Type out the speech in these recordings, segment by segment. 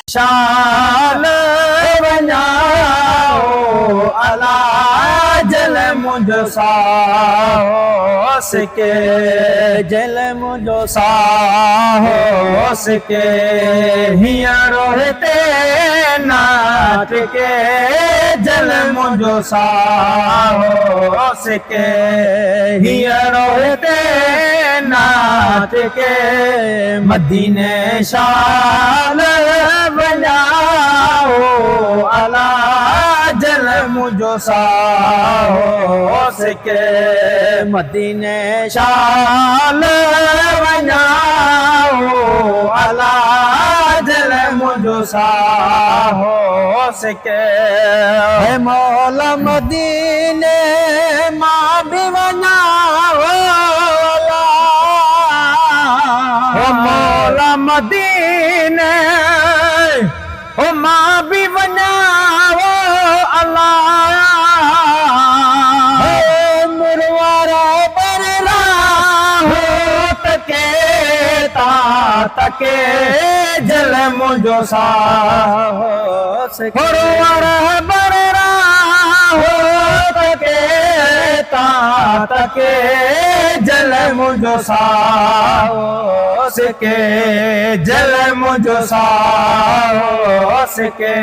शाल वञाओ अला जल मुंहिंजो साहो सिके जल मुंहिंजो साहो सिके हींअर हिते नाट के जल मुंहिंजो साहो सिके हींअर हिते नाट के मदीने शाल वञाओ अला जल मुंहिंजो साहो सिके मदीने शाल वञाओ अला जल मुंहिंजो साहो सिके मौला मदीने मां बि वञाओ मौला मदीने ओ मां भी वञाओ अल्लाह मुरवारा बरला हो तके तके जल मुंहिंजो साहो मुरवारा बरला हो तके तके जल मुंहिंजो साहो सिके जल मुंहिंजो साहो सिके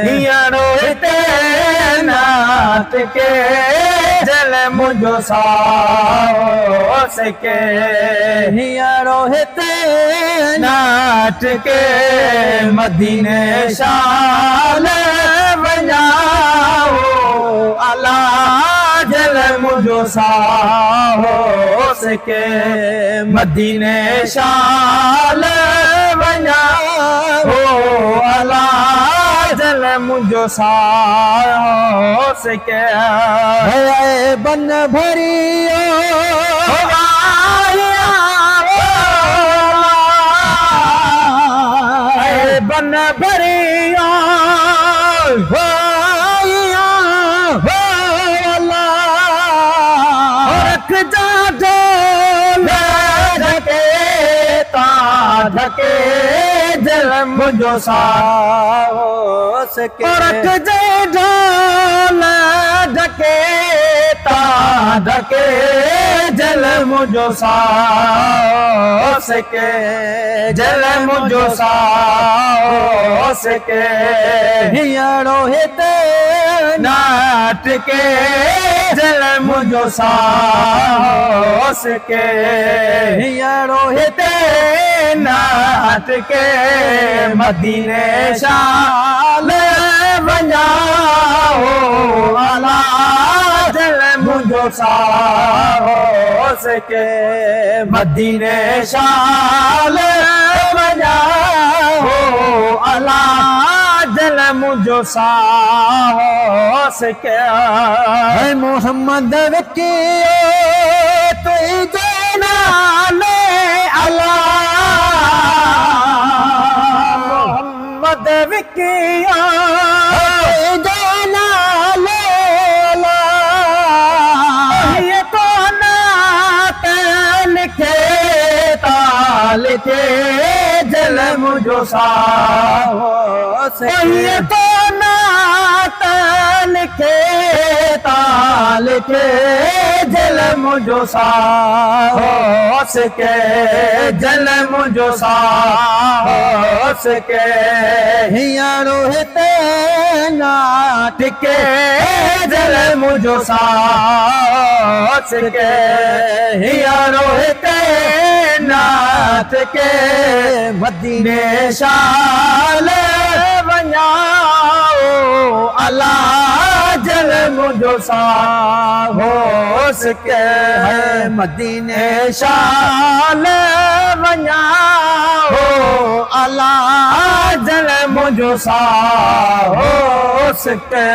हींअर हिते नाट के जल मुंहिंजो साहो सिके हींअर हिते नाट के मदीने शाल वञाओ अला जल मुंहिंजो साहो सिके मदीने शाल वञाओ अला जल मुंहिंजो साहो सिके बन भरियो बन भरियो ढके जल मुंहिंजो साहो सिके रख जे ढोल ढके ढके जल मुंहिंजो साहो सिके जल मुंहिंजो साहो सिके हींअर हिते नाट के जल मुंहिंजो साहो सिके हींअर हिते नाट के मदीने शाल वञाओ अला जल मुंहिंजो साहो सिके मदीने शाल वञाओ अला जल मुंहिंजो साहो सिके मोहम्मद विकियो तुंहिंजे नाले अला मोहम्मद विकियो तुंहिंजे नाले अला ये तो नात लिखे लिखे जल मुंहिंजो साहो सिके तो नात लिखे लिखे जल मुंहिंजो साहो सिके जल मुंहिंजो साहो सिके हींअर हिते नाट के जल मुंहिंजो साहो सिके हींअर हिते नाट के मदीने शाल वञाओ अला जल मुंहिंजो साहो सिके मदीने शाल वञाओ अला जल मुंहिंजो साहो सिके